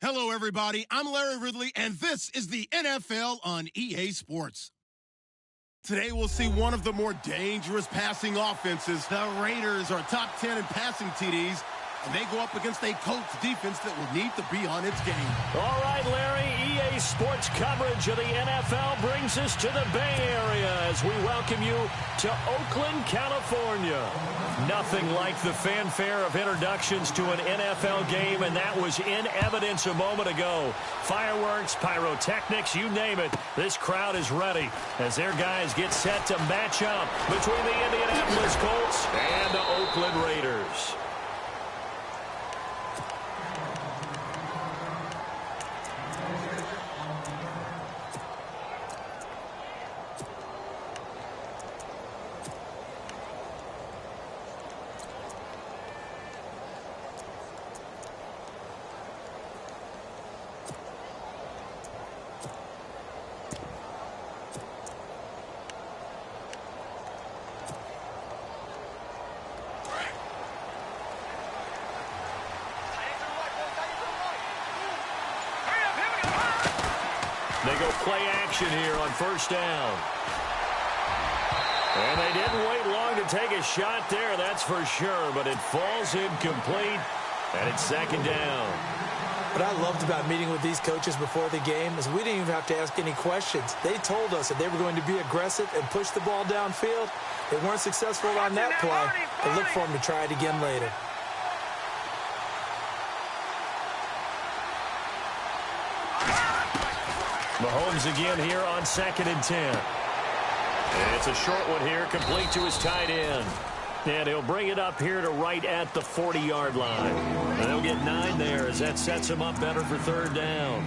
Hello, everybody. I'm Larry Ridley, and this is the NFL on EA Sports. Today, we'll see one of the more dangerous passing offenses. The Raiders are top 10 in passing TDs, and they go up against a Colts defense that will need to be on its game. All right, Larry, EA Sports coverage of the NFL brings us to the Bay Area as we welcome you to Oakland, California. Nothing like the fanfare of introductions to an NFL game, and that was in evidence a moment ago. Fireworks, pyrotechnics, you name it. This crowd is ready as their guys get set to match up between the Indianapolis Colts and the Oakland Raiders. They go play action here on first down. And they didn't wait long to take a shot there, that's for sure. But it falls incomplete, and it's second down. What I loved about meeting with these coaches before the game is we didn't even have to ask any questions. They told us that they were going to be aggressive and push the ball downfield. They weren't successful on that play, but look for them to try it again later. Mahomes again here on 2nd and 10. And it's a short one here, complete to his tight end. And he'll bring it up here to right at the 40-yard line. And they'll get 9 there as that sets him up better for third down.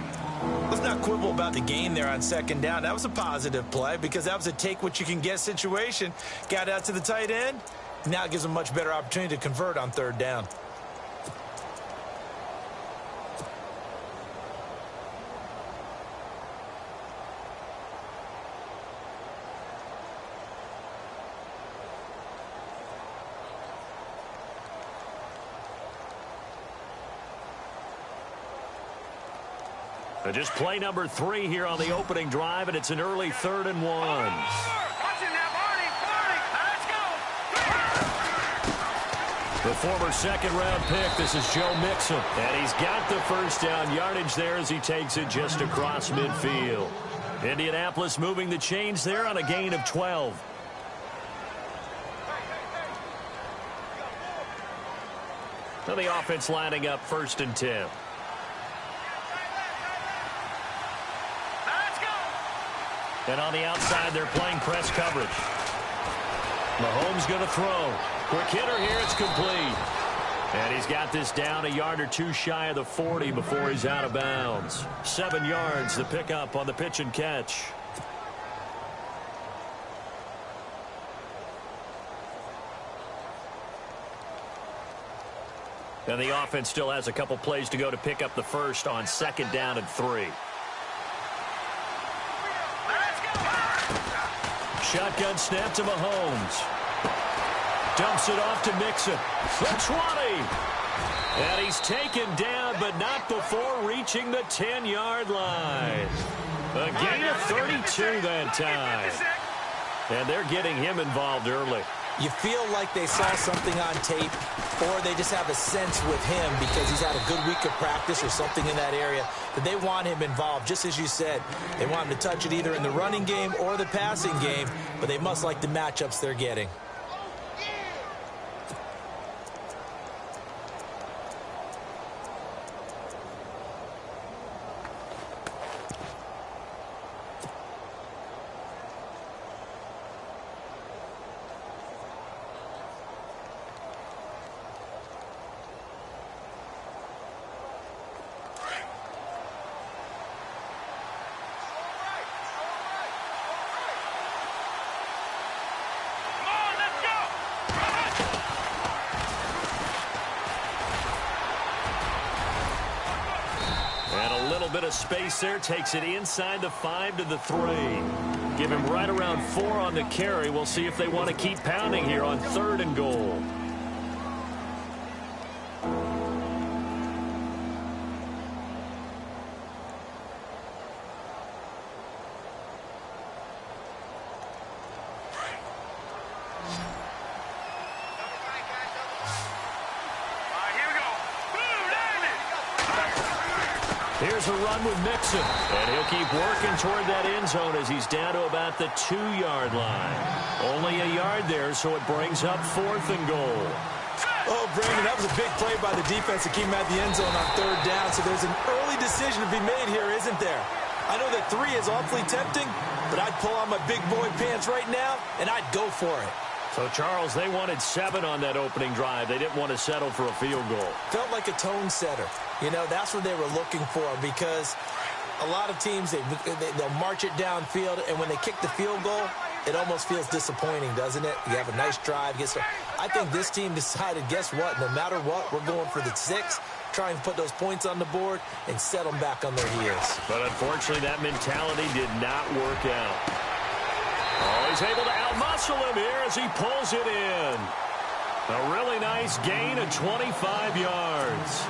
Let's not quibble about the gain there on second down. That was a positive play because that was a take-what-you-can-get situation. Got out to the tight end. Now it gives him a much better opportunity to convert on third down. Just play number 3 here on the opening drive, and it's an early 3rd and 1. The former second-round pick, this is Joe Mixon. And he's got the first down yardage there as he takes it just across midfield. Indianapolis moving the chains there on a gain of 12. Now the offense lining up 1st and 10. And on the outside, they're playing press coverage. Mahomes going to throw. Quick hitter here, it's complete. And he's got this down a yard or 2 shy of the 40 before he's out of bounds. 7 yards, the pickup on the pitch and catch. And the offense still has a couple plays to go to pick up the first on 2nd down and 3. Shotgun snap to Mahomes. Dumps it off to Mixon. The 20. And he's taken down, but not before reaching the 10-yard line. A gain of 32 that time. And they're getting him involved early. You feel like they saw something on tape, or they just have a sense with him because he's had a good week of practice or something in that area that they want him involved. Just as you said, they want him to touch it either in the running game or the passing game, but they must like the matchups they're getting. Bit of space there, takes it inside the 5 to the 3. Give him right around 4 on the carry. We'll see if they want to keep pounding here on 3rd and goal. Here's a run with Mixon, and he'll keep working toward that end zone as he's down to about the 2-yard line. Only a yard there, so it brings up 4th and goal. Oh, Brandon, that was a big play by the defense that came out the end zone on 3rd down, so there's an early decision to be made here, isn't there? I know that 3 is awfully tempting, but I'd pull on my big boy pants right now, and I'd go for it. So, Charles, they wanted 7 on that opening drive. They didn't want to settle for a field goal. Felt like a tone setter. You know, that's what they were looking for because a lot of teams, they'll march it downfield, and when they kick the field goal, it almost feels disappointing, doesn't it? You have a nice drive. I think this team decided, guess what? No matter what, we're going for the 6, trying to put those points on the board and set them back on their heels. But unfortunately, that mentality did not work out. Oh, he's able to outmuscle him here as he pulls it in. A really nice gain of 25 yards.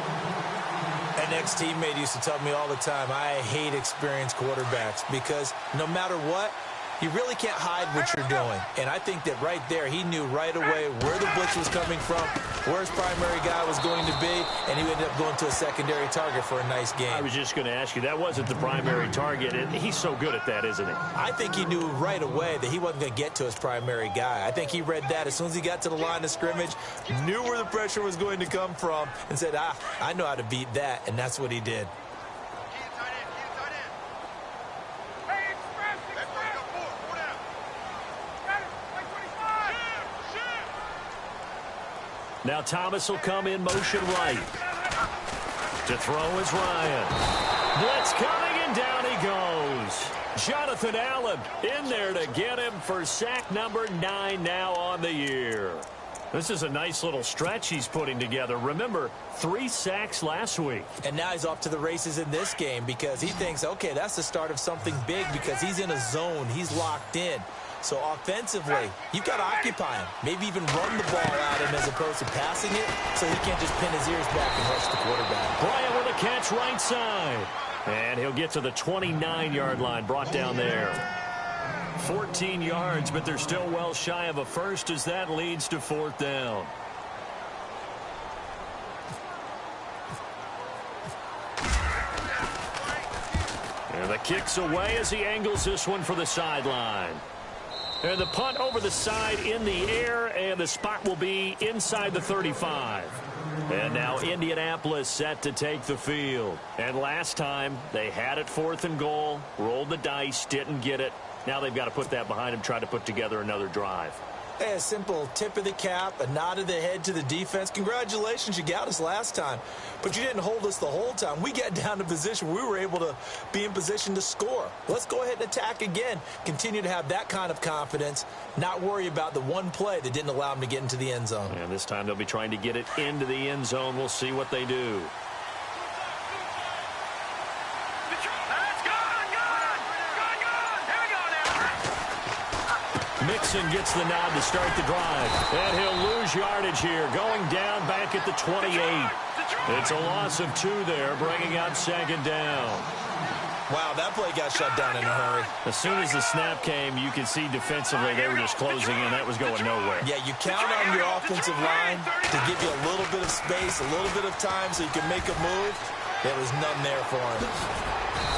An ex-teammate used to tell me all the time, I hate experienced quarterbacks because no matter what, you really can't hide what you're doing. And I think that right there, he knew right away where the blitz was coming from, where his primary guy was going to be, and he ended up going to a secondary target for a nice game. I was just going to ask you, that wasn't the primary target. He's so good at that, isn't he? I think he knew right away that he wasn't going to get to his primary guy. I think he read that as soon as he got to the line of scrimmage, knew where the pressure was going to come from, and said, I know how to beat that, and that's what he did. Now Thomas will come in motion right. To throw is Ryan. Blitz coming, and down he goes. Jonathan Allen in there to get him for sack number 9 now on the year. This is a nice little stretch he's putting together. Remember, 3 sacks last week. And now he's off to the races in this game because he thinks, okay, that's the start of something big because he's in a zone. He's locked in. So offensively, you've got to occupy him. Maybe even run the ball at him as opposed to passing it so he can't just pin his ears back and rush the quarterback. Bryant with a catch right side. And he'll get to the 29-yard line, brought down there. 14 yards, but they're still well shy of a first as that leads to 4th down. And the kick's away as he angles this one for the sideline. And the punt over the side in the air, and the spot will be inside the 35. And now Indianapolis set to take the field. And last time, they had it 4th and goal, rolled the dice, didn't get it. Now they've got to put that behind them, try to put together another drive. Hey, a simple tip of the cap, a nod of the head to the defense. Congratulations, you got us last time. But you didn't hold us the whole time. We got down to position where we were able to be in position to score. Let's go ahead and attack again. Continue to have that kind of confidence, not worry about the one play that didn't allow them to get into the end zone. And this time they'll be trying to get it into the end zone. We'll see what they do. Mixon gets the nod to start the drive. And he'll lose yardage here, going down back at the 28. It's a loss of 2 there, bringing up 2nd down. Wow, that play got shut down in a hurry. As soon as the snap came, you could see defensively they were just closing in. That was going nowhere. Yeah, you count on your offensive line to give you a little bit of space, a little bit of time so you can make a move. There was none there for him.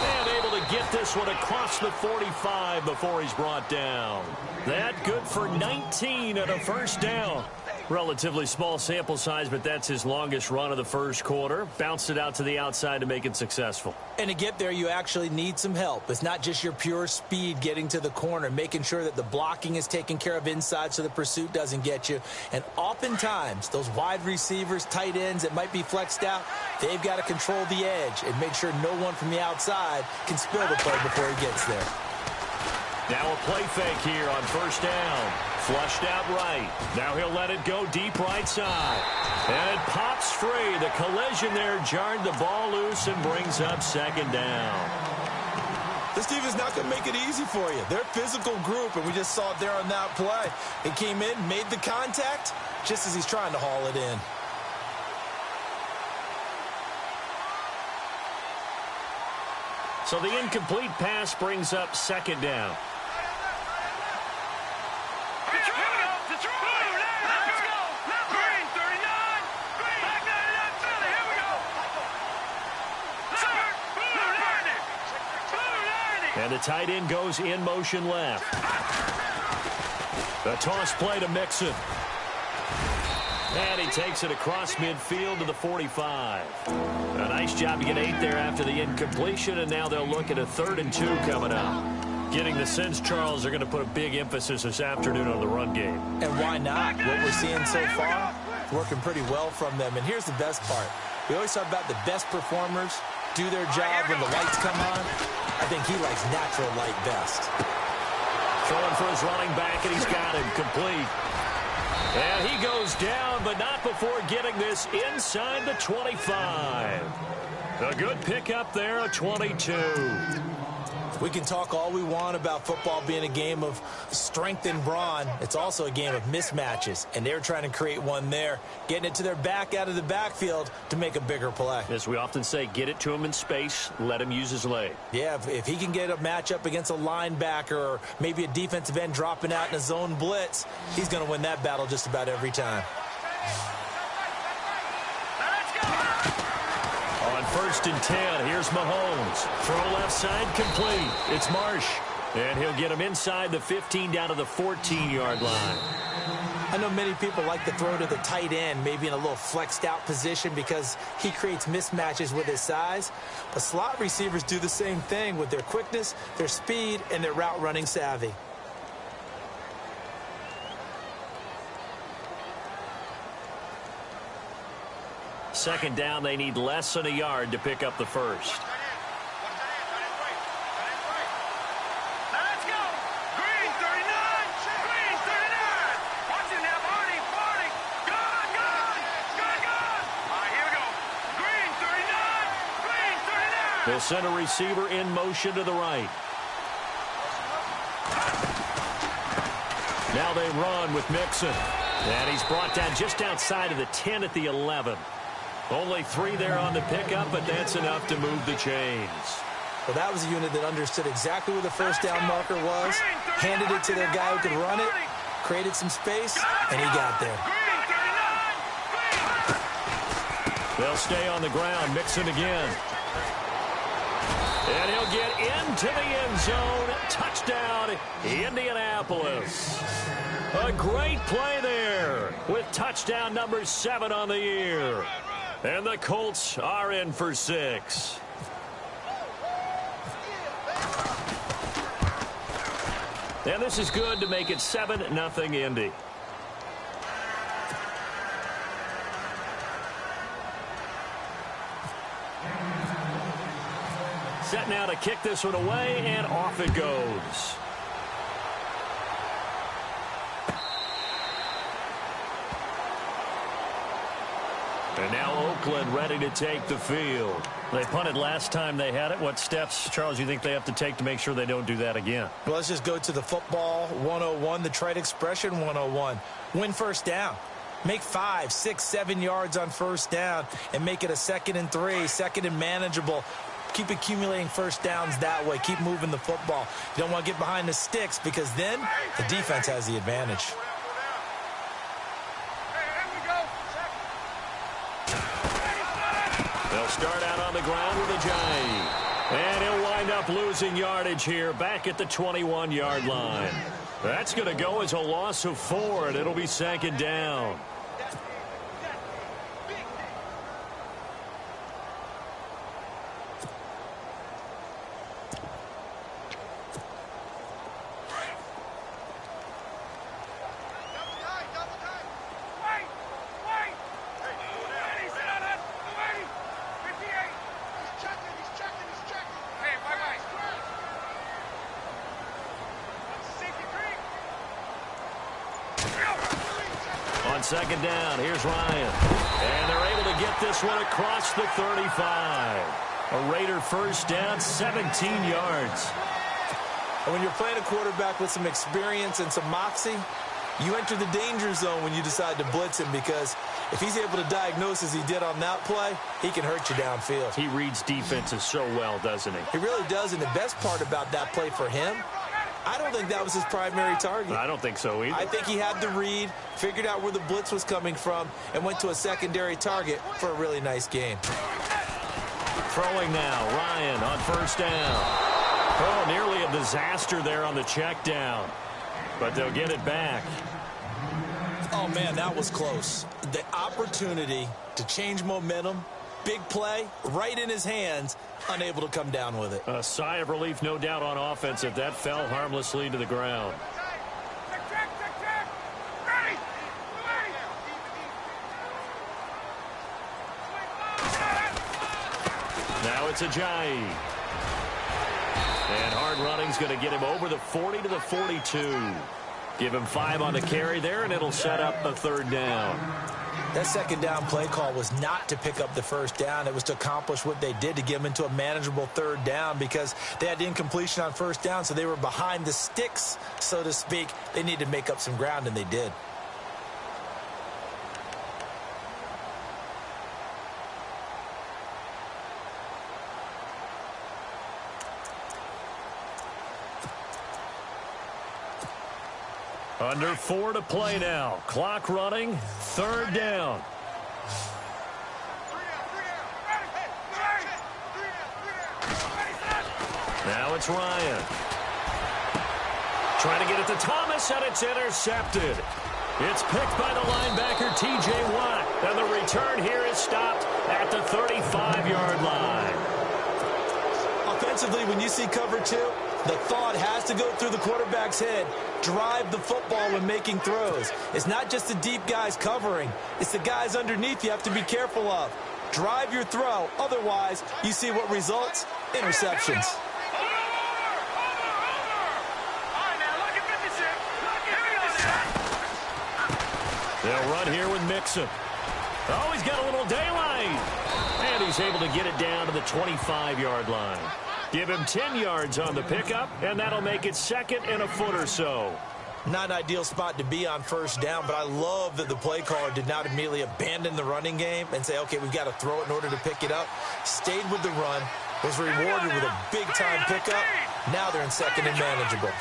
And able to get this one across the 45 before he's brought down. That good for 19 and a 1st down. Relatively small sample size, but that's his longest run of the first quarter. Bounced it out to the outside to make it successful. And to get there, you actually need some help. It's not just your pure speed getting to the corner, making sure that the blocking is taken care of inside so the pursuit doesn't get you. And oftentimes, those wide receivers, tight ends that might be flexed out, they've got to control the edge and make sure no one from the outside can spill the play before he gets there. Now a play fake here on 1st down. Flushed out right. Now he'll let it go deep right side. And it pops free. The collision there jarred the ball loose and brings up 2nd down. This team is not going to make it easy for you. They're a physical group, and we just saw it there on that play. It came in, made the contact, just as he's trying to haul it in. So the incomplete pass brings up 2nd down. And the tight end goes in motion left. The toss play to Mixon. And he takes it across midfield to the 45. A nice job to get 8 there after the incompletion, and now they'll look at a 3rd and 2 coming up. Getting the sense, Charles, they're going to put a big emphasis this afternoon on the run game. And why not? What we're seeing so far, working pretty well from them. And here's the best part. We always talk about the best performers do their job when the lights come on. I think he likes natural light best. Throwing for his running back, and he's got him complete. And he goes down, but not before getting this inside the 25. A good pickup there, a 22. We can talk all we want about football being a game of strength and brawn. It's also a game of mismatches, and they're trying to create one there, getting it to their back out of the backfield to make a bigger play. As we often say, get it to him in space, let him use his leg. Yeah, if he can get a matchup against a linebacker or maybe a defensive end dropping out in a zone blitz, he's going to win that battle just about every time. On 1st and 10, here's Mahomes. Throw left side complete. It's Marsh. And he'll get him inside the 15 down to the 14-yard line. I know many people like to throw to the tight end, maybe in a little flexed out position because he creates mismatches with his size. But slot receivers do the same thing with their quickness, their speed, and their route running savvy. Second down, they need less than a yard to pick up the first. Let's go! Green 39! Green 39! Watch him now, Barney! Barney! Gone! Gone! Gone! Gone! All right, here we go. Green 39! Green 39! They'll send a receiver in motion to the right. Now they run with Mixon. And he's brought down just outside of the 10 at the 11. Only 3 there on the pickup, but that's enough to move the chains. Well, that was a unit that understood exactly where the first down marker was, handed it to their guy who could run it, created some space, and he got there. They'll stay on the ground, Mixon again. And he'll get into the end zone. Touchdown, Indianapolis. A great play there with touchdown number 7 on the year. And the Colts are in for 6. And this is good to make it 7-0 Indy. Set now to kick this one away, and off it goes. And now Oakland ready to take the field. They punted last time they had it. What steps, Charles, you think they have to take to make sure they don't do that again? Well, let's just go to the football 101, the trite expression 101. Win first down. Make 5, 6, 7 yards on first down and make it a 2nd and 3, 2nd and manageable. Keep accumulating first downs that way. Keep moving the football. You don't want to get behind the sticks because then the defense has the advantage. They'll start out on the ground with Ajayi. And he'll wind up losing yardage here back at the 21-yard line. That's going to go as a loss of 4, and it'll be 2nd down. On 2nd down, here's Ryan. And they're able to get this one across the 35. A Raider first down, 17 yards. And when you're playing a quarterback with some experience and some moxie, you enter the danger zone when you decide to blitz him because if he's able to diagnose as he did on that play, he can hurt you downfield. He reads defenses so well, doesn't he? He really does, and the best part about that play for him, I don't think that was his primary target. I don't think so either. I think he had the read, figured out where the blitz was coming from, and went to a secondary target for a really nice game. Throwing now, Ryan on first down. Oh, nearly a disaster there on the check down. But they'll get it back. Oh, man, that was close. The opportunity to change momentum, big play, right in his hands, unable to come down with it. A sigh of relief, no doubt, on offense if that fell harmlessly to the ground. Now it's Ajayi. And hard running's going to get him over the 40 to the 42. Give him 5 on the carry there, and it'll set up a third down. That second down play call was not to pick up the first down. It was to accomplish what they did, to get them into a manageable third down, because they had the incompletion on first down, so they were behind the sticks, so to speak. They needed to make up some ground, and they did. Under 4 to play now. Clock running. Third down. Now it's Ryan. Trying to get it to Thomas, and it's intercepted. It's picked by the linebacker, T.J. Watt. And the return here is stopped at the 35-yard line. Offensively, when you see cover 2, the thought has to go through the quarterback's head. Drive the football when making throws. It's not just the deep guys covering. It's the guys underneath you have to be careful of. Drive your throw. Otherwise, you see what results? Interceptions. They'll run here with Mixon. Oh, he's got a little daylight. And he's able to get it down to the 25-yard line. Give him 10 yards on the pickup, and that'll make it second and a foot or so. Not an ideal spot to be on first down, but I love that the play caller did not immediately abandon the running game and say, okay, we've got to throw it in order to pick it up. Stayed with the run, was rewarded with a big-time pickup. Now they're in second and manageable.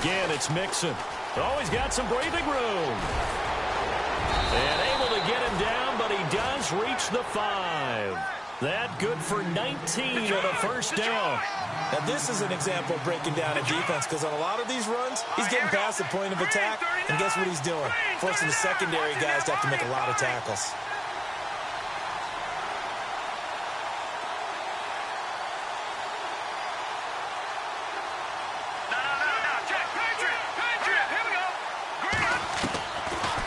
Again, it's Mixon. Oh, he's got some breathing room. And able to get him down, but he does reach the 5. That good for 19 and a first down. Now, this is an example of breaking down a defense, because on a lot of these runs, he's getting past the point of attack, and guess what he's doing? Forcing the secondary guys to have to make a lot of tackles.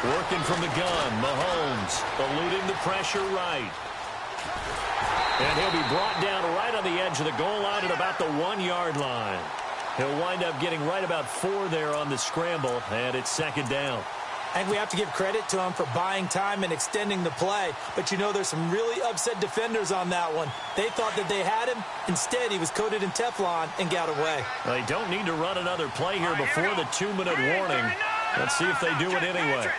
Working from the gun, Mahomes eluding the pressure right. And he'll be brought down right on the edge of the goal line at about the 1-yard line. He'll wind up getting right about 4 there on the scramble, and it's second down. I think we have to give credit to him for buying time and extending the play. But, you know, there's some really upset defenders on that one. They thought that they had him. Instead, he was coated in Teflon and got away. They don't need to run another play here before the 2-minute warning. Let's see if they do it anyway.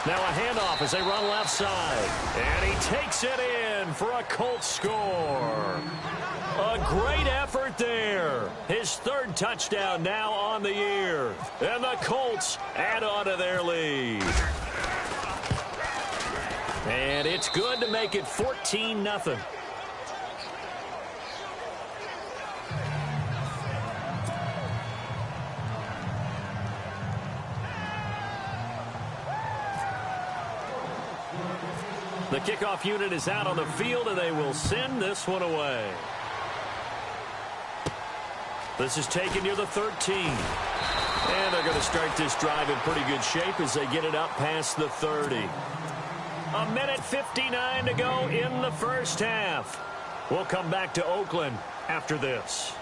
Now a handoff as they run left side. And he takes it in for a Colts score. A great effort there. His third touchdown now on the year. And the Colts add on to their lead. And it's good to make it 14-0. The kickoff unit is out on the field, and they will send this one away. This is taken near the 13. And they're going to start this drive in pretty good shape as they get it up past the 30. A minute 59 to go in the first half. We'll come back to Oakland after this.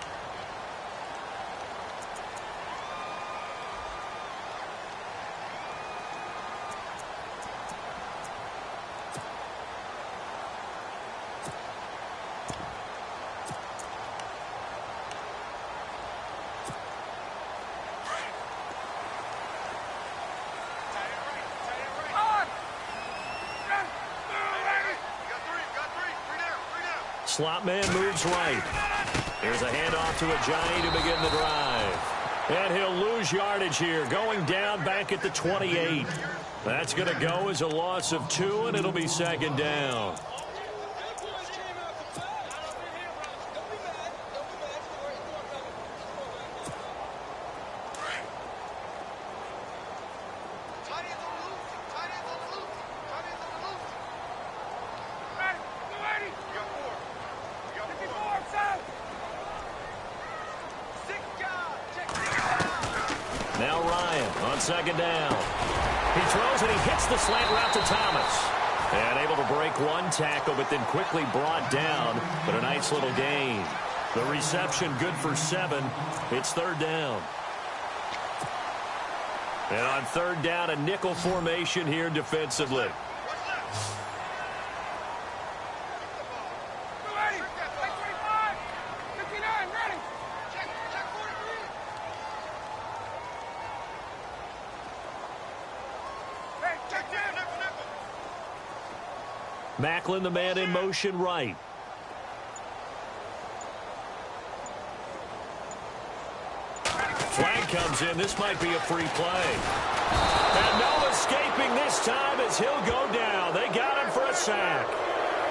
Slot man moves right. Here's a handoff to Ajayi to begin the drive. And he'll lose yardage here, going down back at the 28. That's going to go as a loss of 2, and it'll be second down. Now Ryan on second down. He throws and he hits the slant route to Thomas. And able to break one tackle, but then quickly brought down. But a nice little gain. The reception good for 7. It's third down. And on third down, a nickel formation here defensively. Macklin, the man in motion right. Flag comes in. This might be a free play. And no escaping this time as he'll go down. They got him for a sack.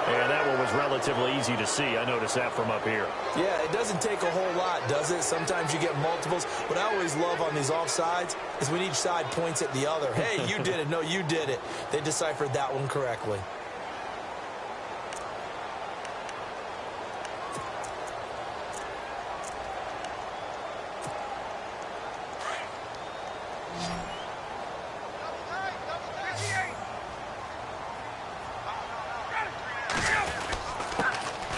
And that one was relatively easy to see. I noticed that from up here. Yeah, it doesn't take a whole lot, does it? Sometimes you get multiples. What I always love on these offsides is when each side points at the other. Hey, you did it. No, you did it. They deciphered that one correctly.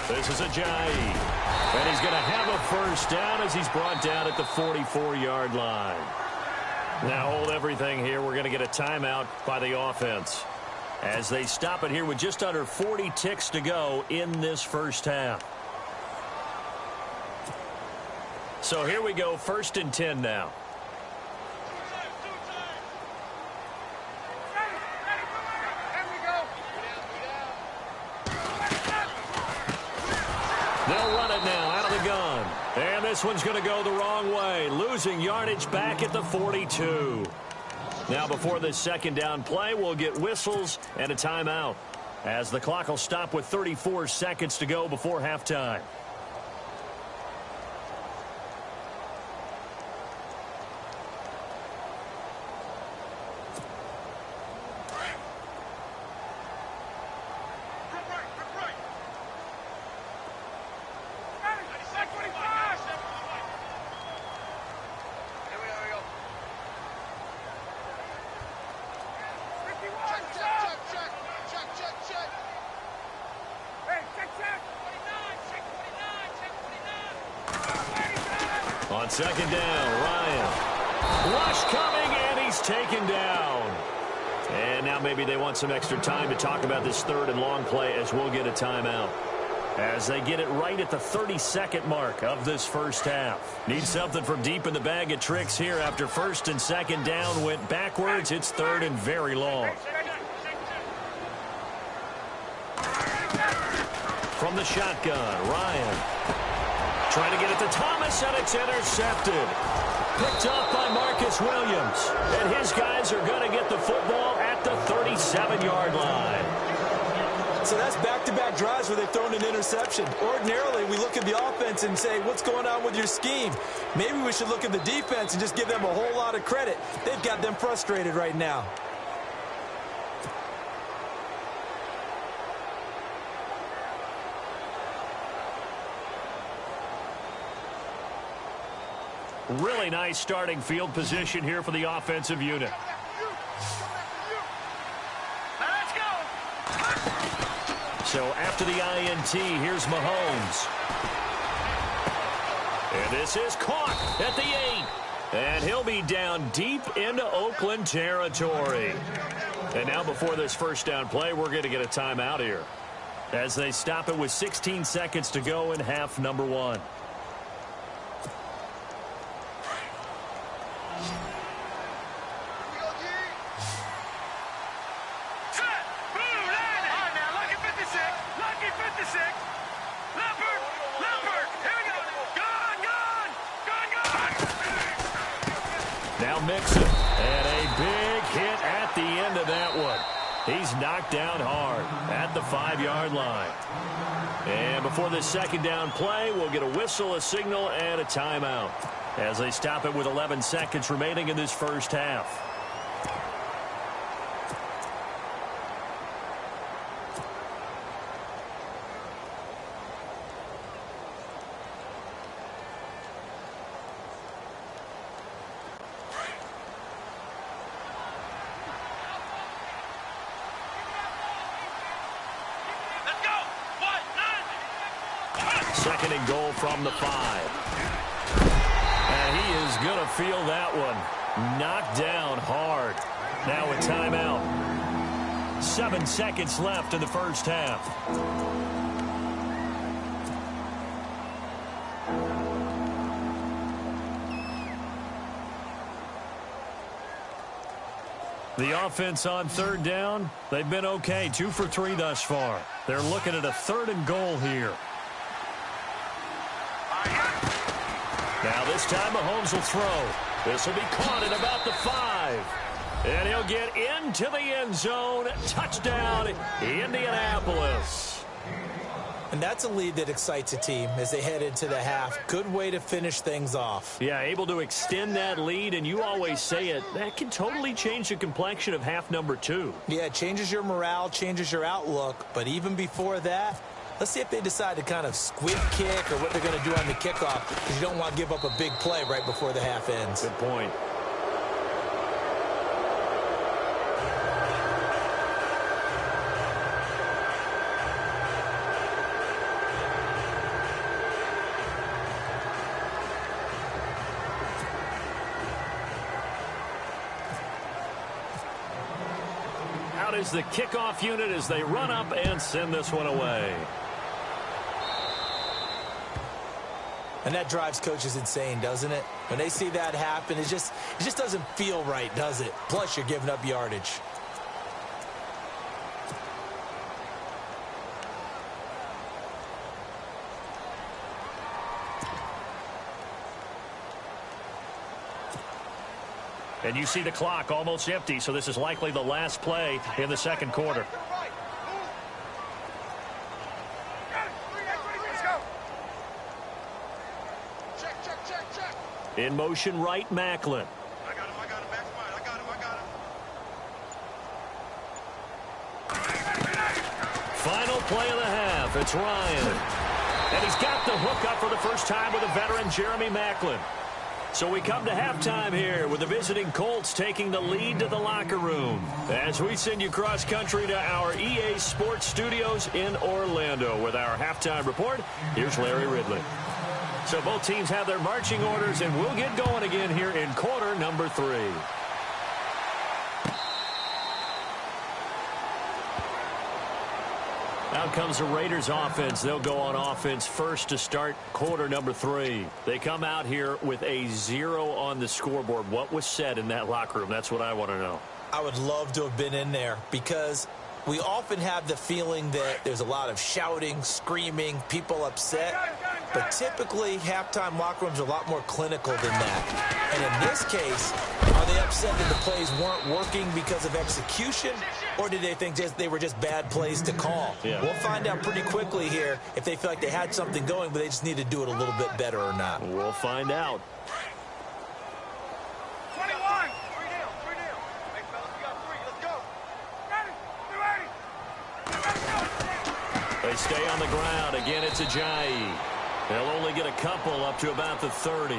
This is Ajayi. And he's going to have a first down as he's brought down at the 44-yard line. Now hold everything here. We're going to get a timeout by the offense as they stop it here with just under 40 ticks to go in this first half. So here we go, 1st and 10 now. They'll run it now out of the gun. And this one's going to go the wrong way. Losing yardage back at the 42. Now before this second down play, we'll get whistles and a timeout as the clock will stop with 34 seconds to go before halftime. On second down, Ryan. Rush coming, and he's taken down. And now maybe they want some extra time to talk about this 3rd and long play as we'll get a timeout. As they get it right at the 30-second mark of this first half. Need something from deep in the bag of tricks here after 1st and 2nd down went backwards. It's 3rd and very long. From the shotgun, Ryan. Trying to get it to Thomas, and it's intercepted. Picked up by Marcus Williams. And his guys are going to get the football at the 37-yard line. So that's back-to-back drives where they've thrown an interception. Ordinarily, we look at the offense and say, what's going on with your scheme? Maybe we should look at the defense and just give them a whole lot of credit. They've got them frustrated right now. Really nice starting field position here for the offensive unit. Let's go. So after the INT, here's Mahomes. And this is caught at the 8. And he'll be down deep into Oakland territory. And now before this first down play, we're going to get a timeout here as they stop it with 16 seconds to go in half number 1. Set. Boom. Landing. All right, now, lucky 56. Lucky 56. Now Mixon. And a big hit at the end of that one. He's knocked down hard at the 5-yard line. And before this second down play, we'll get a whistle, a signal, and a timeout as they stop it with 11 seconds remaining in this first half. Second and goal from the 5. And he is going to feel that one. Knocked down hard. Now a timeout. 7 seconds left in the first half. The offense on third down, they've been okay. 2 for 3 thus far. They're looking at a 3rd and goal here. Now this time Mahomes will throw. This will be caught at about the 5. And he'll get into the end zone. Touchdown, Indianapolis. And that's a lead that excites a team as they head into the half. Good way to finish things off. Yeah, able to extend that lead, and you always say it, that can totally change the complexion of half number 2. Yeah, it changes your morale, changes your outlook. But even before that, let's see if they decide to kind of squib kick or what they're going to do on the kickoff, because you don't want to give up a big play right before the half ends. Good point. Out is the kickoff unit as they run up and send this one away. And that drives coaches insane, doesn't it? When they see that happen, it just doesn't feel right, does it? Plus, you're giving up yardage. And you see the clock almost empty, so this is likely the last play in the second quarter. In motion, right, Macklin. I got him, Max White. I got him. Final play of the half. It's Ryan. And he's got the hook up for the first time with a veteran, Jeremy Macklin. So we come to halftime here with the visiting Colts taking the lead to the locker room. As we send you cross-country to our EA Sports Studios in Orlando with our halftime report, here's Larry Ridley. So both teams have their marching orders, and we'll get going again here in quarter number 3. Out comes the Raiders offense. They'll go on offense first to start quarter number 3. They come out here with a 0 on the scoreboard. What was said in that locker room? That's what I want to know. I would love to have been in there because we often have the feeling that there's a lot of shouting, screaming, people upset. But typically, halftime locker rooms are a lot more clinical than that. And in this case, are they upset that the plays weren't working because of execution? Or did they think they were just bad plays to call? Yeah. We'll find out pretty quickly here if they feel like they had something going, but they just need to do it a little bit better or not. We'll find out. 21. 3 down. Hey, fellas, we got 3. Let's go. Ready. They stay on the ground. Again, it's Ajayi. They'll only get a couple up to about the 30.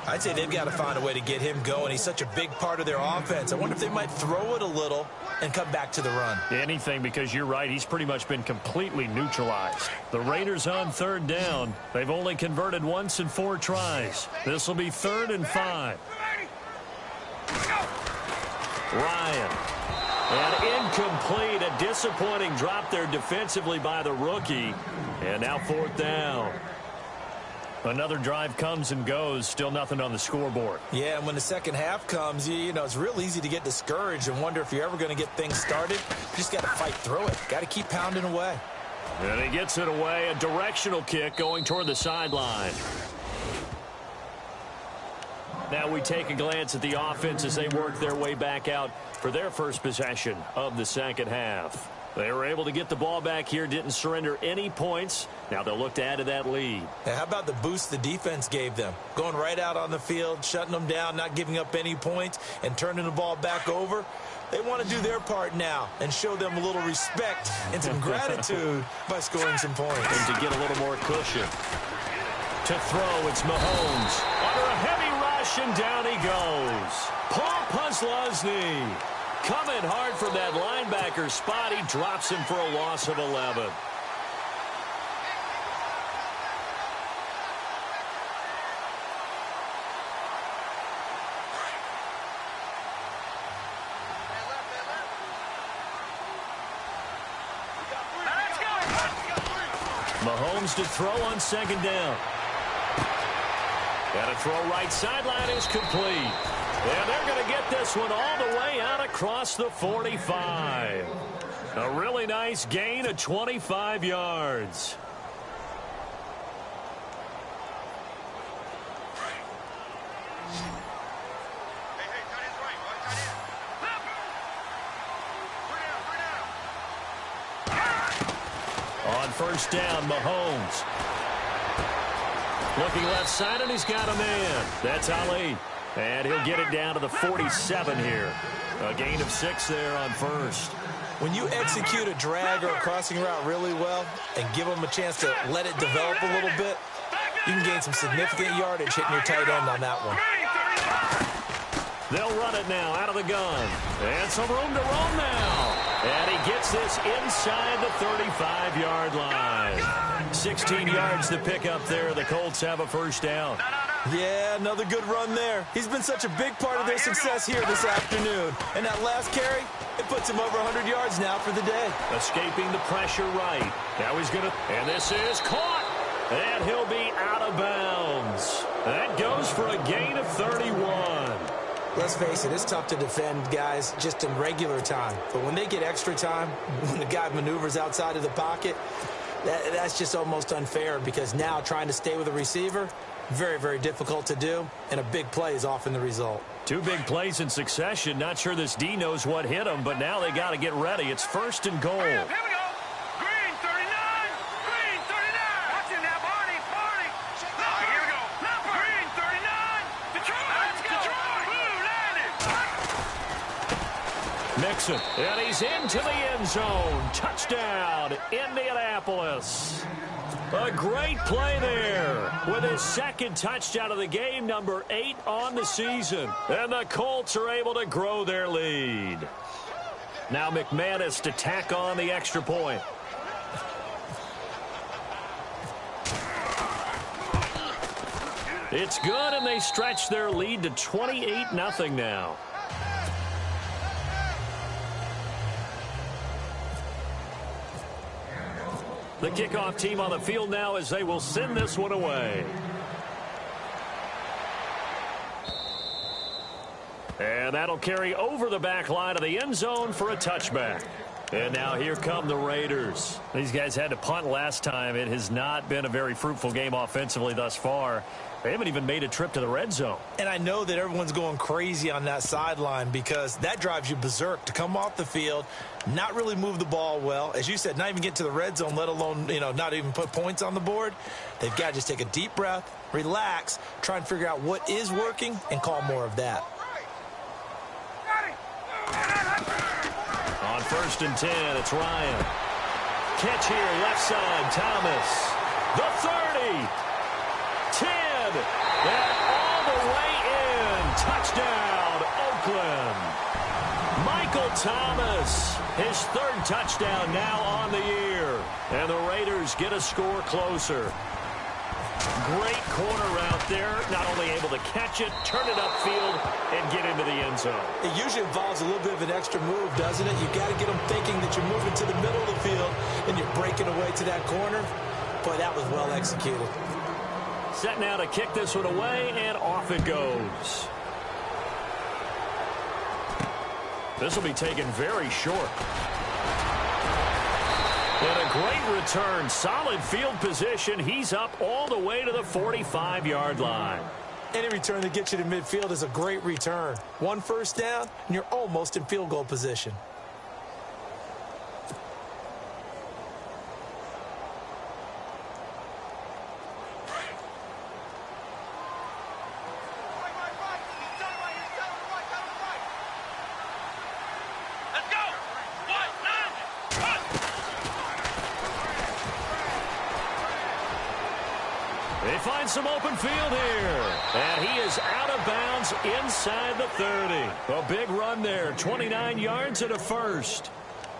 I'd say they've got to find a way to get him going. He's such a big part of their offense. I wonder if they might throw it a little and come back to the run. Anything, because you're right. He's pretty much been completely neutralized. The Raiders on third down. They've only converted once in 4 tries. This will be 3rd and 5. Ryan. And incomplete. A disappointing drop there defensively by the rookie. And now 4th down. Another drive comes and goes. Still nothing on the scoreboard. Yeah, and when the second half comes, you know, it's real easy to get discouraged and wonder if you're ever going to get things started. You just got to fight through it. Got to keep pounding away. And he gets it away. A directional kick going toward the sideline. Now we take a glance at the offense as they work their way back out for their first possession of the second half. They were able to get the ball back here, didn't surrender any points. Now they'll look to add to that lead. Now, how about the boost the defense gave them? Going right out on the field, shutting them down, not giving up any points, and turning the ball back over. They want to do their part now and show them a little respect and some gratitude by scoring some points. And to get a little more cushion. To throw, it's Mahomes. Under a heavy rush, and down he goes. Paul Puslosny coming hard from that linebacker spot. He drops him for a loss of 11. Mahomes to throw on second down. And a throw right sideline is complete. And they're going to get this one all the way out across the 45. A really nice gain of 25 yards. On first down, Mahomes. Looking left side, and he's got a man. That's Ali. And he'll get it down to the 47 here. A gain of 6 there on first. When you execute a drag or a crossing route really well and give them a chance to let it develop a little bit, you can gain some significant yardage hitting your tight end on that one. They'll run it now out of the gun. And some room to roam now. And he gets this inside the 35-yard line. 16 yards to pick up there. The Colts have a first down. Yeah, another good run there. He's been such a big part of their success here this afternoon. And that last carry, it puts him over 100 yards now for the day. Escaping the pressure right. Now he's going to, and this is caught. And he'll be out of bounds. That goes for a gain of 31. Let's face it, it's tough to defend guys just in regular time. But when they get extra time, when the guy maneuvers outside of the pocket, that's just almost unfair because now trying to stay with a receiver, very, very difficult to do, and a big play is often the result. 2 big plays in succession. Not sure this D knows what hit him, but now they got to get ready. It's first and goal. Here we go. Green 39. Green 39. Watch it now, Barney. Barney. Here we go. Green 39. Detroit. Let's go. Detroit. Blue landed. Mixon. And he's into the end zone. Touchdown, Indianapolis. A great play there with his second touchdown of the game, number 8 on the season. And the Colts are able to grow their lead. Now McManus to tack on the extra point. It's good, and they stretch their lead to 28-0 now. The kickoff team on the field now as they will send this one away. And that'll carry over the back line of the end zone for a touchback. And now here come the Raiders. These guys had to punt last time. It has not been a very fruitful game offensively thus far. They haven't even made a trip to the red zone. And I know that everyone's going crazy on that sideline because that drives you berserk to come off the field, not really move the ball well. As you said, not even get to the red zone, let alone, not even put points on the board. They've got to just take a deep breath, relax, try and figure out what is working, and call more of that. On first and 10, it's Ryan. Catch here, left side, Thomas. The 30. 10. And all the way in. Touchdown, Oakland. Michael Thomas, his 3rd touchdown now on the year. And the Raiders get a score closer. Great corner route there. Not only able to catch it, turn it upfield, and get into the end zone. It usually involves a little bit of an extra move, doesn't it? You've got to get them thinking that you're moving to the middle of the field and you're breaking away to that corner. Boy, that was well executed. Set now to kick this one away, and off it goes. This will be taken very short. And a great return. Solid field position. He's up all the way to the 45-yard line. Any return that gets you to midfield is a great return. One first down, and you're almost in field goal position. Let's go. One, nine, one. They find some open field here. And he is out of bounds inside the 30. A big run there, 29 yards and a first.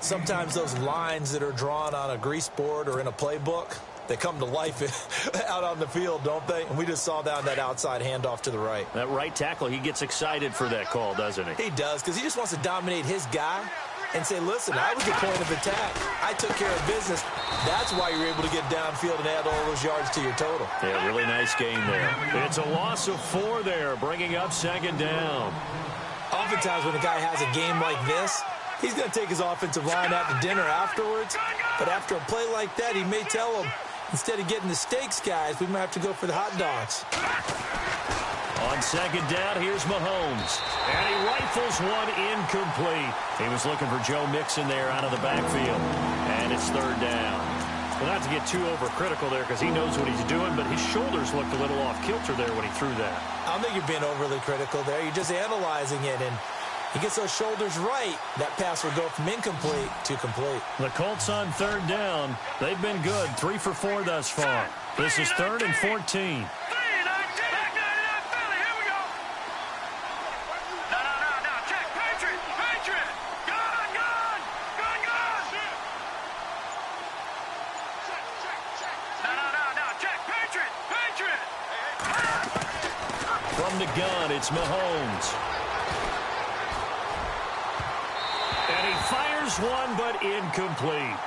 Sometimes those lines that are drawn on a grease board or in a playbook, they come to life out on the field, don't they? And we just saw down that outside handoff to the right. That right tackle, he gets excited for that call, doesn't he? He does, because he just wants to dominate his guy and say, listen, I was the point of attack. I took care of business. That's why you're able to get downfield and add all those yards to your total. Yeah, really nice game there. It's a loss of 4 there, bringing up second down. Oftentimes when a guy has a game like this, he's going to take his offensive line out to dinner afterwards. But after a play like that, he may tell them, instead of getting the steaks, guys, we might have to go for the hot dogs. On second down, here's Mahomes. And he rifles one incomplete. He was looking for Joe Mixon there out of the backfield. And it's third down. Well, not to get too overcritical there because he knows what he's doing, but his shoulders looked a little off kilter there when he threw that. I don't think you're being overly critical there. You're just analyzing it, and he gets those shoulders right. That pass will go from incomplete to complete. The Colts on third down. They've been good, 3 for 4 thus far. This is 3rd and 14. From the gun, it's Mahomes. And he fires one, but incomplete.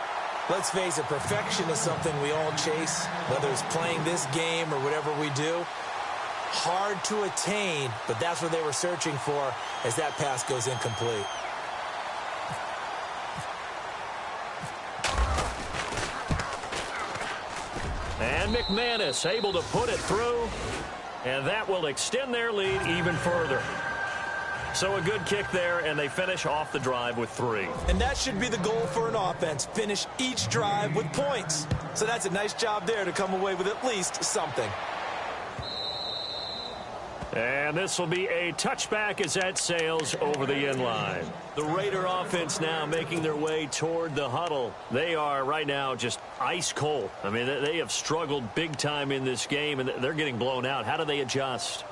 Let's face it, perfection is something we all chase, whether it's playing this game or whatever we do. Hard to attain, but that's what they were searching for as that pass goes incomplete. And McManus able to put it through. And that will extend their lead even further. So a good kick there, and they finish off the drive with 3. And that should be the goal for an offense, finish each drive with points. So that's a nice job there to come away with at least something. And this will be a touchback as that sails over the end line. The Raider offense now making their way toward the huddle. They are right now just ice cold. I mean, they have struggled big time in this game, and they're getting blown out. How do they adjust?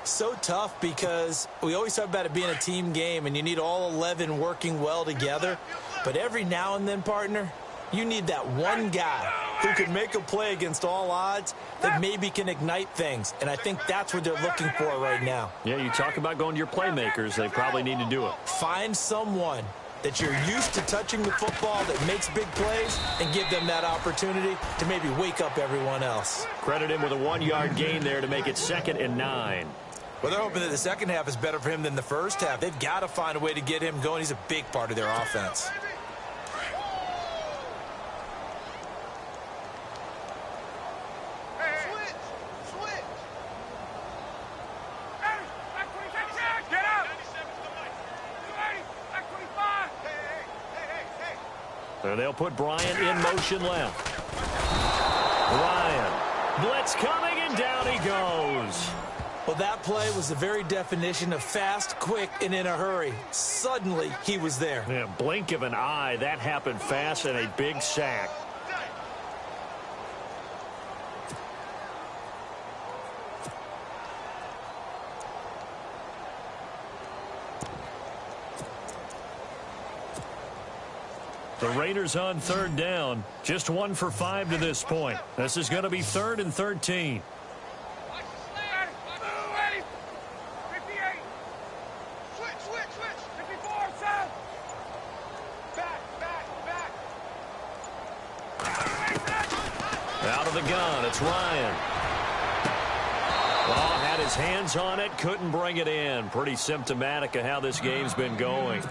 So tough because we always talk about it being a team game, and you need all 11 working well together. But every now and then, partner, you need that one guy who can make a play against all odds that maybe can ignite things. And I think that's what they're looking for right now. Yeah, you talk about going to your playmakers. They probably need to do it. Find someone that you're used to touching the football that makes big plays and give them that opportunity to maybe wake up everyone else. Credit him with a 1-yard gain there to make it 2nd and 9. Well, they're hoping that the second half is better for him than the first half. They've got to find a way to get him going. He's a big part of their offense. They'll put Bryant in motion left. Bryant. Blitz coming, and down he goes. Well, that play was the very definition of fast, quick, and in a hurry. Suddenly, he was there. Yeah, blink of an eye. That happened fast, and a big sack. The Raiders on third down. Just 1 for 5 to this point. This is going to be 3rd and 13. Out of the gun, it's Ryan. Oh, had his hands on it, couldn't bring it in. Pretty symptomatic of how this game's been going.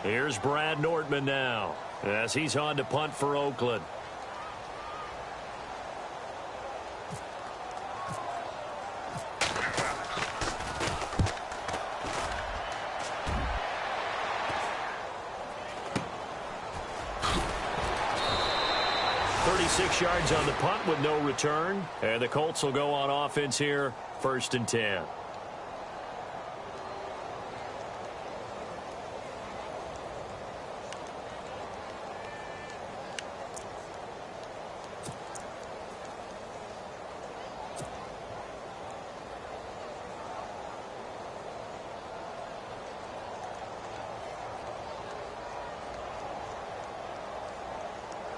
Here's Brad Nordman now as he's on to punt for Oakland. 6 yards on the punt with no return. And the Colts will go on offense here, 1st and 10.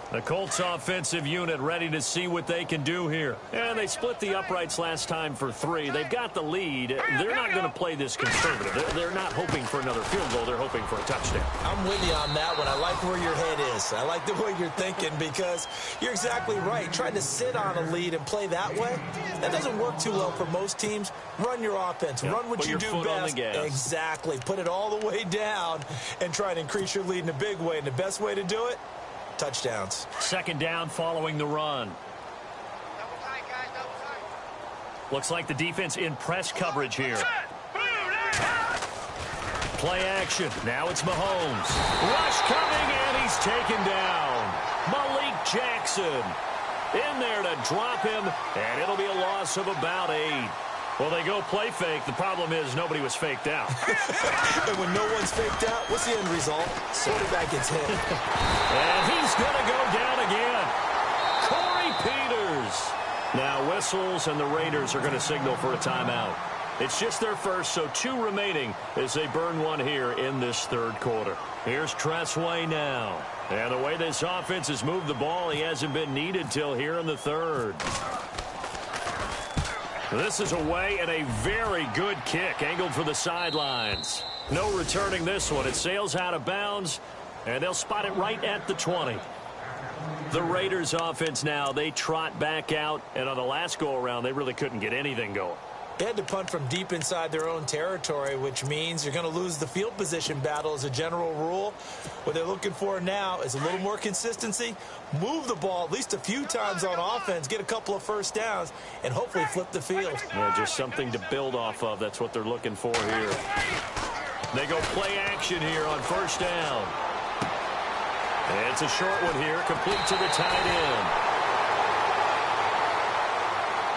The Colts offensive unit ready to see what they can do here. And they split the uprights last time for 3. They've got the lead. They're not going to play this conservative. They're not hoping for another field goal. They're hoping for a touchdown. I'm with you on that one. I like where your head is. I like the way you're thinking because you're exactly right. Trying to sit on a lead and play that way, that doesn't work too well for most teams. Run your offense. Yep. Run what Put you your do foot best. on the gas. Exactly. Put it all the way down and try to increase your lead in a big way. And the best way to do it, touchdowns. 2nd down following the run. Looks like the defense in press coverage here. Play action. Now it's Mahomes. Rush coming, and he's taken down. Malik Jackson in there to drop him, and it'll be a loss of about 8. Well, they go play fake. The problem is nobody was faked out. And when no one's faked out, what's the end result? Quarterback gets hit. And he's going to go down again. Corey Peters. Now whistles, and the Raiders are going to signal for a timeout. It's just their first, so 2 remaining as they burn one here in this 3rd quarter. Here's Tressway now. And the way this offense has moved the ball, he hasn't been needed till here in the 3rd. This is away and a very good kick angled for the sidelines. No returning this one. It sails out of bounds, and they'll spot it right at the 20. The Raiders offense now, they trot back out, and on the last go-around, they really couldn't get anything going. They had to punt from deep inside their own territory, which means you're going to lose the field position battle as a general rule. What they're looking for now is a little more consistency, move the ball at least a few times on offense, get a couple of first downs, and hopefully flip the field. Yeah, just something to build off of. That's what they're looking for here. They go play action here on 1st down. And it's a short one here, complete to the tight end.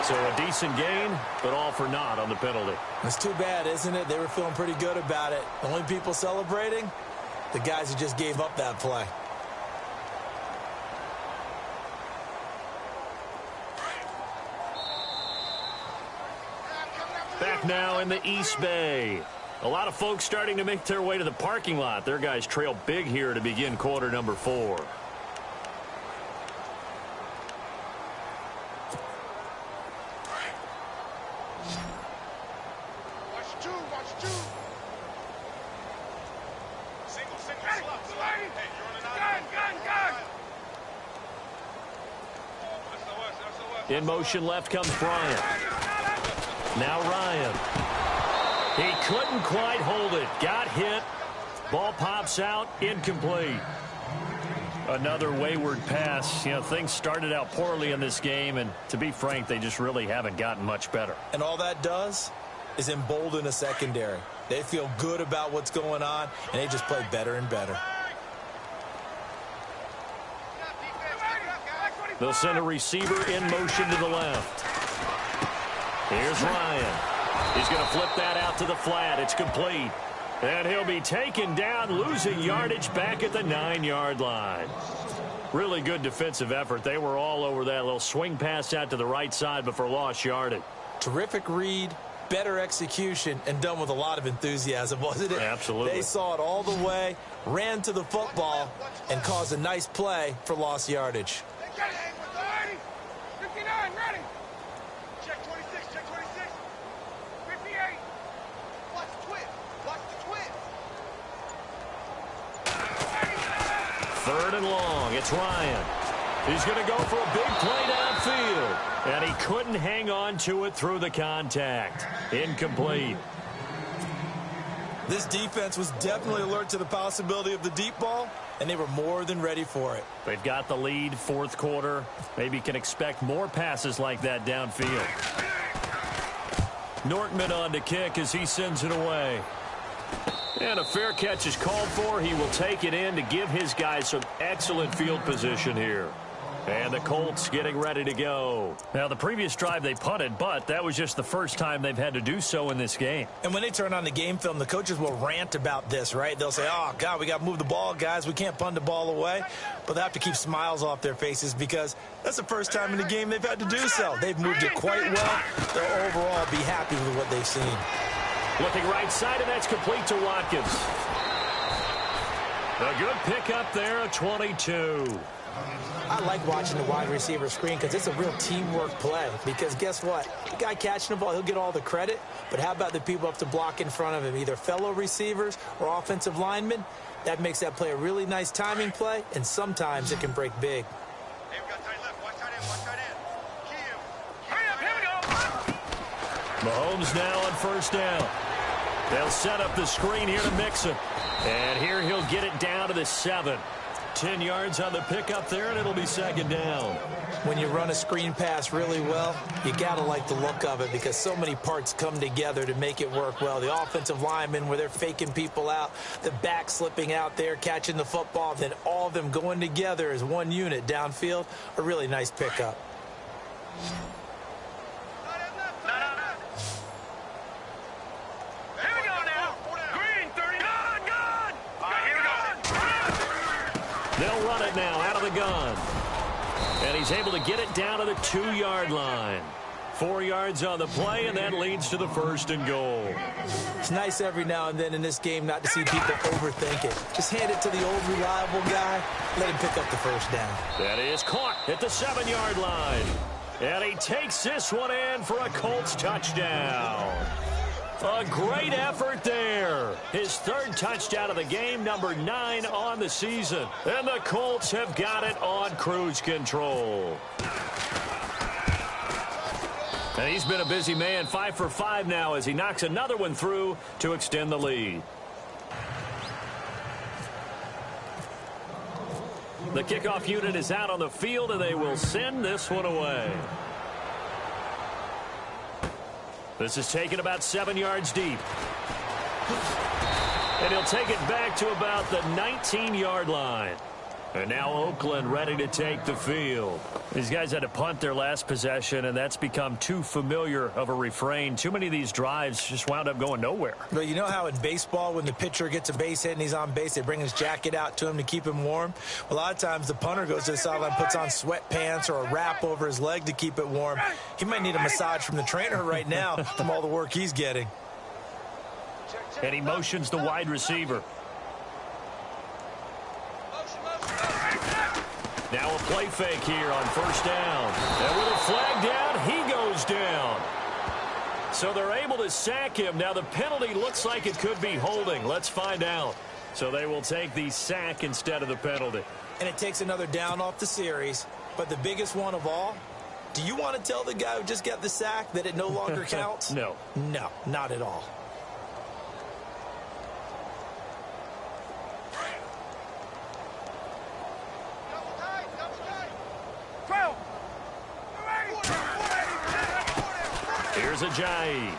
So a decent gain, but all for naught on the penalty. It's too bad, isn't it? They were feeling pretty good about it. The only people celebrating, the guys who just gave up that play. Back now in the East Bay. A lot of folks starting to make their way to the parking lot. Their guys trail big here to begin quarter number 4. In motion left comes Bryant. Now Ryan. He couldn't quite hold it. Got hit. Ball pops out. Incomplete. Another wayward pass. You know, things started out poorly in this game, and to be frank, they just really haven't gotten much better. And all that does is embolden a secondary. They feel good about what's going on, and they just play better and better. They'll send a receiver in motion to the left. Here's Ryan. He's going to flip that out to the flat. It's complete. And he'll be taken down, losing yardage back at the 9-yard line. Really good defensive effort. They were all over that little swing pass out to the right side before lost yardage. Terrific read, better execution, and done with a lot of enthusiasm, wasn't it? Absolutely. They saw it all the way, ran to the football, and caused a nice play for lost yardage. 59, ready. Check 26, check 26. 58. Watch the twist. Watch the twist. 3rd and long. It's Ryan. He's going to go for a big play downfield. And he couldn't hang on to it through the contact. Incomplete. This defense was definitely alert to the possibility of the deep ball, and they were more than ready for it. They've got the lead, 4th quarter. Maybe can expect more passes like that downfield. Nortman on to kick as he sends it away. And a fair catch is called for. He will take it in to give his guys some excellent field position here. And the Colts getting ready to go. Now, the previous drive they punted, but that was just the first time they've had to do so in this game. And when they turn on the game film, the coaches will rant about this, right? They'll say, oh, God, we got to move the ball, guys. We can't punt the ball away. But they have to keep smiles off their faces because that's the first time in the game they've had to do so. They've moved it quite well. They'll overall be happy with what they've seen. Looking right side, and that's complete to Watkins. A good pickup there, a 22. I like watching the wide receiver screen because it's a real teamwork play. Because guess what? The guy catching the ball, he'll get all the credit. But how about the people up to block in front of him, either fellow receivers or offensive linemen? That makes that play a really nice timing play, and sometimes it can break big. Hey, we got tight left. Watch tight end. Watch tight end. Hurry up. Here we go. Mahomes now on first down. They'll set up the screen here to Mixon. And here he'll get it down to the 7. 10 yards on the pickup there, and it'll be second down. When you run a screen pass really well, you got to like the look of it because so many parts come together to make it work well. The offensive linemen, where they're faking people out, the back slipping out there, catching the football, then all of them going together as one unit downfield, a really nice pickup. They'll run it now out of the gun. And he's able to get it down to the 2-yard line. 4 yards on the play, and that leads to the first and goal. It's nice every now and then in this game not to see people overthink it. Just hand it to the old reliable guy. Let him pick up the first down. That is caught at the 7-yard line. And he takes this one in for a Colts touchdown. A great effort there. His third touchdown of the game, number 9 on the season. And the Colts have got it on cruise control. And he's been a busy man, 5 for 5 now as he knocks another one through to extend the lead. The kickoff unit is out on the field, and they will send this one away. This is taken about 7 yards deep. And he'll take it back to about the 19-yard line. And now Oakland ready to take the field. These guys had to punt their last possession, and that's become too familiar of a refrain. Too many of these drives just wound up going nowhere. But you know how in baseball, when the pitcher gets a base hit and he's on base, they bring his jacket out to him to keep him warm? A lot of times the punter goes to the sideline, puts on sweatpants or a wrap over his leg to keep it warm. He might need a massage from the trainer right now from all the work he's getting. And he motions the wide receiver. Now a play fake here on first down. And with a flag down, he goes down. So they're able to sack him. Now the penalty looks like it could be holding. Let's find out. So they will take the sack instead of the penalty. And it takes another down off the series. But the biggest one of all, do you want to tell the guy who just got the sack that it no longer counts? No. No, not at all. Here's Ajayi.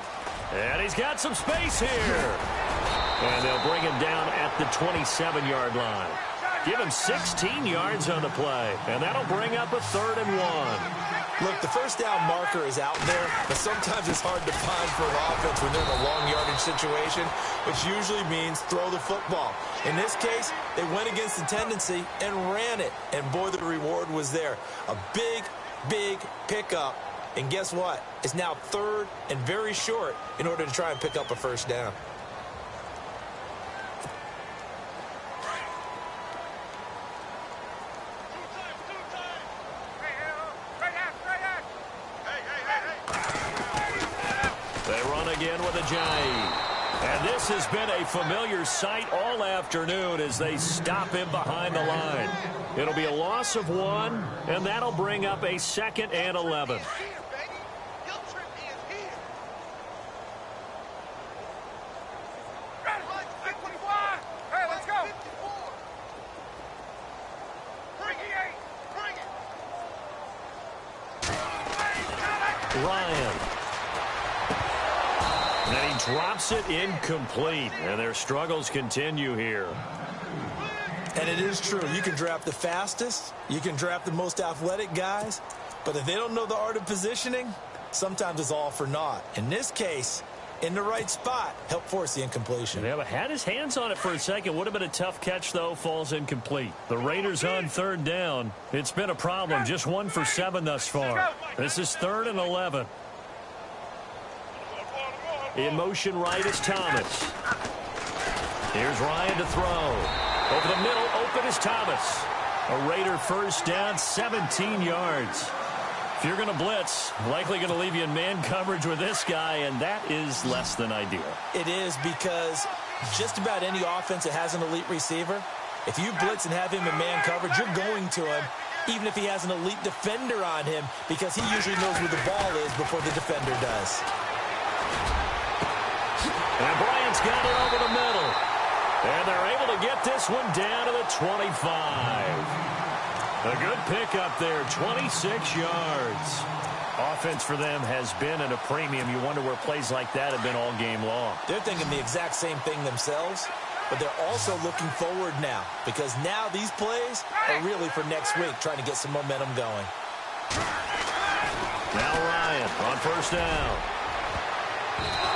And he's got some space here. And they'll bring him down at the 27-yard line. Give him 16 yards on the play. And that'll bring up a 3rd and 1. Look, the first down marker is out there, but sometimes it's hard to find for an offense when they're in a long yardage situation, which usually means throw the football. In this case, they went against the tendency and ran it. And boy, the reward was there. A big, big pickup. And guess what? It's now 3rd and very short in order to try and pick up a first down. They run again with Ajayi. And this has been a familiar sight all afternoon as they stop him behind the line. It'll be a loss of 1, and that'll bring up a 2nd and 11. Ryan. And he drops it incomplete. And their struggles continue here. And it is true. You can draft the fastest. You can draft the most athletic guys. But if they don't know the art of positioning, sometimes it's all for naught. In this case, in the right spot, help force the incompletion. Yeah, but had his hands on it for a second. Would have been a tough catch, though. Falls incomplete. The Raiders on third down. It's been a problem. Just 1 for 7 thus far. This is 3rd and 11. In motion right is Thomas. Here's Ryan to throw. Over the middle, open is Thomas. A Raider first down, 17 yards. If you're going to blitz, likely going to leave you in man coverage with this guy, and that is less than ideal. It is, because just about any offense that has an elite receiver, if you blitz and have him in man coverage, you're going to him, even if he has an elite defender on him, because he usually knows where the ball is before the defender does. And Bryant's got it over the middle. And they're able to get this one down to the 25. A good pickup there, 26 yards. Offense for them has been at a premium. You wonder where plays like that have been all game long. They're thinking the exact same thing themselves, but they're also looking forward now, because now these plays are really for next week, trying to get some momentum going. Now Ryan on first down.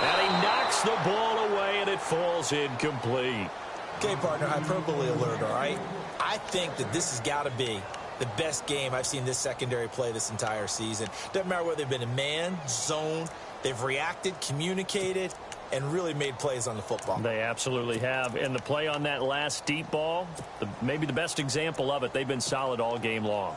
And he knocks the ball away, and it falls incomplete. Okay, partner, hyperbole alert, all right? I think that this has got to be the best game I've seen this secondary play this entire season. Doesn't matter whether they've been in man, zone, they've reacted, communicated, and really made plays on the football. They absolutely have. And the play on that last deep ball, maybe the best example of it, they've been solid all game long.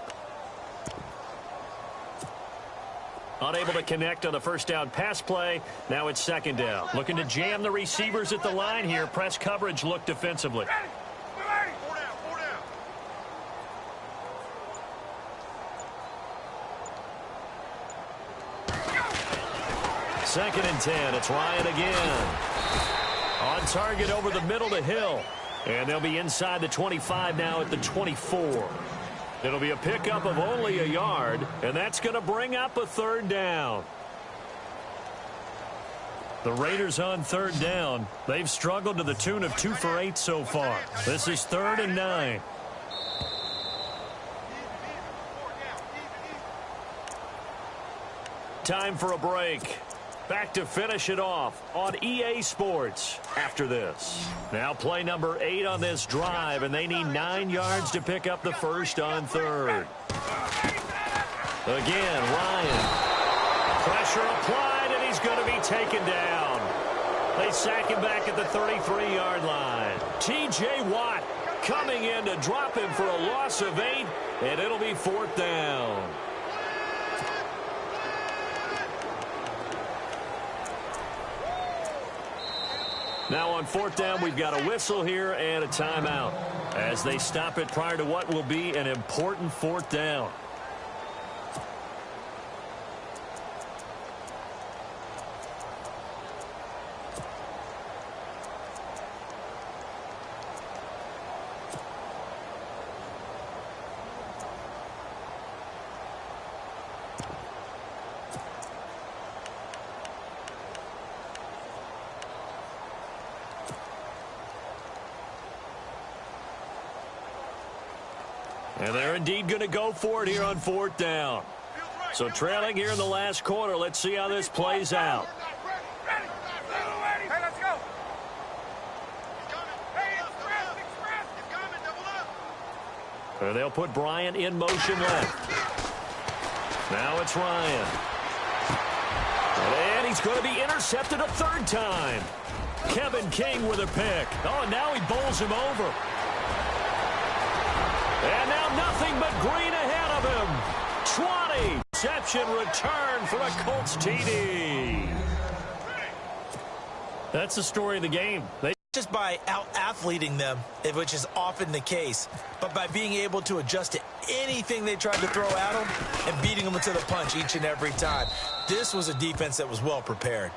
Unable to connect on the first down pass play. Now it's second down. Looking to jam the receivers at the line here. Press coverage look defensively. Second and 10. It's Ryan again. On target over the middle to Hill. And they'll be inside the 25 now at the 24. It'll be a pickup of only a yard, and that's going to bring up a third down. The Raiders on third down. They've struggled to the tune of 2 for 8 so far. This is 3rd and 9. Time for a break. Back to finish it off on EA Sports after this. Now play number 8 on this drive, and they need 9 yards to pick up the first on third. Again, Ryan. Pressure applied, and he's going to be taken down. They sack him back at the 33-yard line. T.J. Watt coming in to drop him for a loss of 8, and it'll be 4th down. Now on 4th down, we've got a whistle here and a timeout as they stop it prior to what will be an important 4th down. And they're indeed going to go for it here on 4th down. So trailing here in the last quarter. Let's see how this plays out. Hey, let's go. Hey, And they'll put Bryant in motion left. Now it's Ryan. And he's going to be intercepted a 3rd time. Kevin King with a pick. Oh, and now he bowls him over. And now nothing but green ahead of him. 20. Reception return for a Colts TD. That's the story of the game. Just by out-athleting them, which is often the case, but by being able to adjust to anything they tried to throw at them and beating them to the punch each and every time. This was a defense that was well prepared.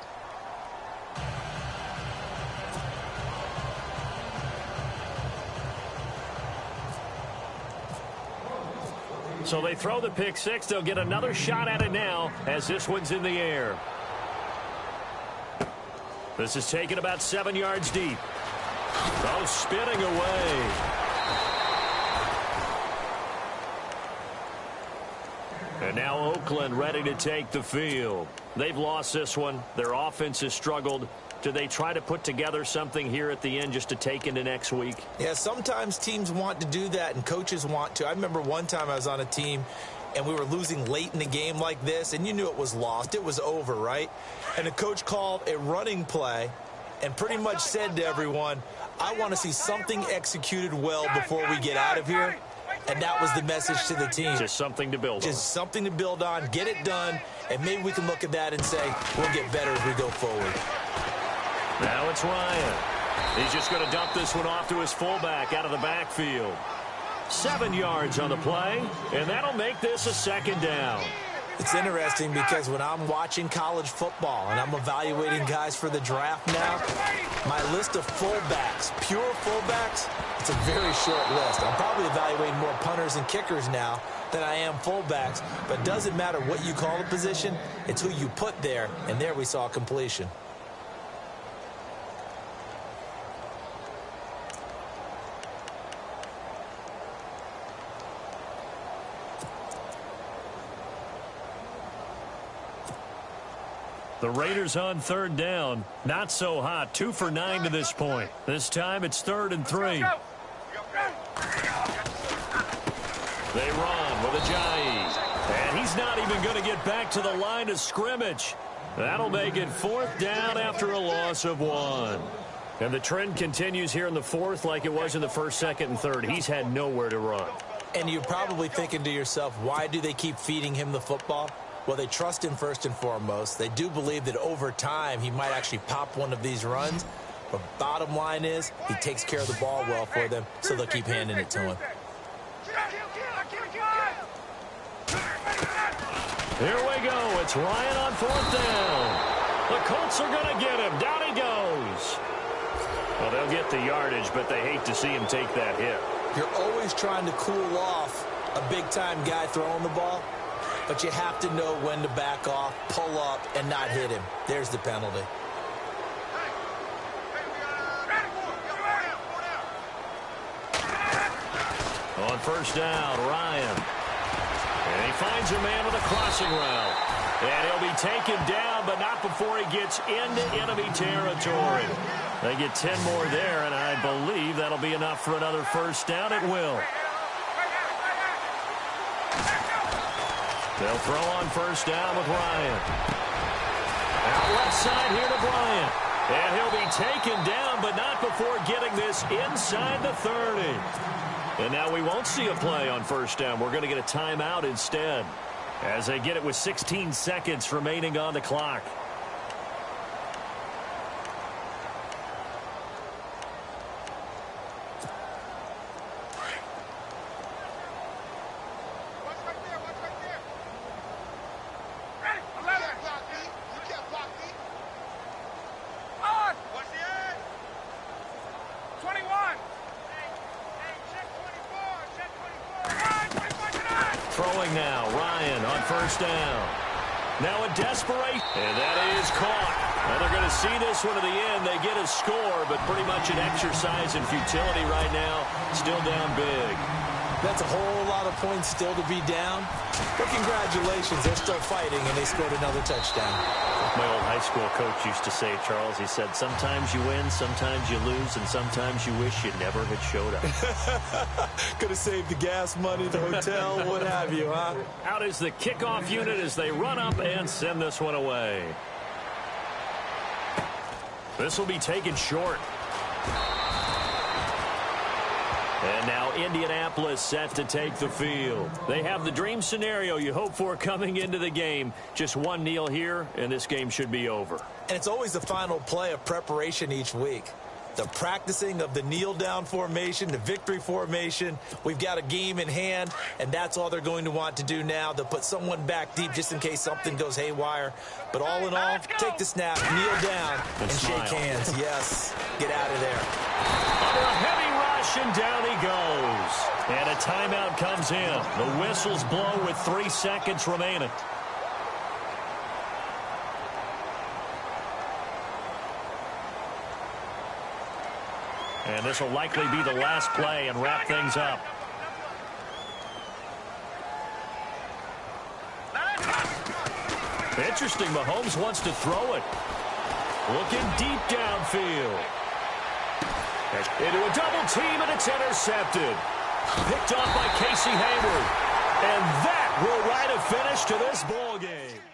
So they throw the pick 6. They'll get another shot at it now as this one's in the air. This is taken about 7 yards deep. Oh, spinning away. And now Oakland ready to take the field. They've lost this one. Their offense has struggled. Do they try to put together something here at the end just to take into next week? Yeah, sometimes teams want to do that and coaches want to. I remember one time I was on a team and we were losing late in the game like this, and you knew it was lost. It was over, right? And the coach called a running play and pretty much said to everyone, I want to see something executed well before we get out of here. And that was the message to the team. Just something to build on. Just something to build on, get it done, and maybe we can look at that and say, we'll get better as we go forward. Now it's Ryan. He's just going to dump this one off to his fullback out of the backfield. 7 yards on the play, and that'll make this a second down. It's interesting because when I'm watching college football and I'm evaluating guys for the draft now, my list of fullbacks, pure fullbacks, it's a very short list. I'm probably evaluating more punters and kickers now than I am fullbacks, but it doesn't matter what you call a position, it's who you put there, and there we saw completion. The Raiders on third down. Not so hot. 2 for 9 to this point. This time it's 3rd and 3. They run with Ajayi. And he's not even going to get back to the line of scrimmage. That'll make it 4th down after a loss of 1. And the trend continues here in the 4th like it was in the 1st, 2nd, and 3rd. He's had nowhere to run. And you're probably thinking to yourself, why do they keep feeding him the football? Well, they trust him first and foremost. They do believe that over time he might actually pop one of these runs. But bottom line is he takes care of the ball well for them, so they'll keep handing it to him. Here we go. It's Ryan on 4th down. The Colts are going to get him. Down he goes. Well, they'll get the yardage, but they hate to see him take that hit. You're always trying to cool off a big-time guy throwing the ball. But you have to know when to back off, pull up, and not hit him. There's the penalty. On 1st down, Ryan. And he finds a man with a crossing route. And he'll be taken down, but not before he gets into enemy territory. They get 10 more there, and I believe that'll be enough for another 1st down. It will. They'll throw on 1st down with Ryan. Out left side here to Bryant. And he'll be taken down, but not before getting this inside the 30. And now we won't see a play on 1st down. We're going to get a timeout instead, as they get it with 16 seconds remaining on the clock. Throwing now, Ryan on 1st down. Now a desperation, and that is caught. And they're going to see this one to the end. They get a score, but pretty much an exercise in futility right now. Still down big. That's a whole lot of points still to be down. But congratulations, they're still fighting, and they scored another touchdown. My old high school coach used to say, Charles, he said, sometimes you win, sometimes you lose, and sometimes you wish you never had showed up. Could have saved the gas money, the hotel, what have you, huh? Out is the kickoff unit as they run up and send this one away. This will be taken short. And now Indianapolis set to take the field. They have the dream scenario you hope for coming into the game. Just one kneel here, and this game should be over. And it's always the final play of preparation each week. The practicing of the kneel-down formation, the victory formation. We've got a game in hand, and that's all they're going to want to do now. They'll put someone back deep just in case something goes haywire. But all in all, take the snap, kneel down, and shake hands. Yes, get out of there. Under a heavy rush, and down he goes. And a timeout comes in. The whistles blow with 3 seconds remaining. And this will likely be the last play and wrap things up. Interesting, Mahomes wants to throw it. Looking deep downfield. Into a double team, and it's intercepted. Picked off by Casey Hayward. And that will write a finish to this ball game.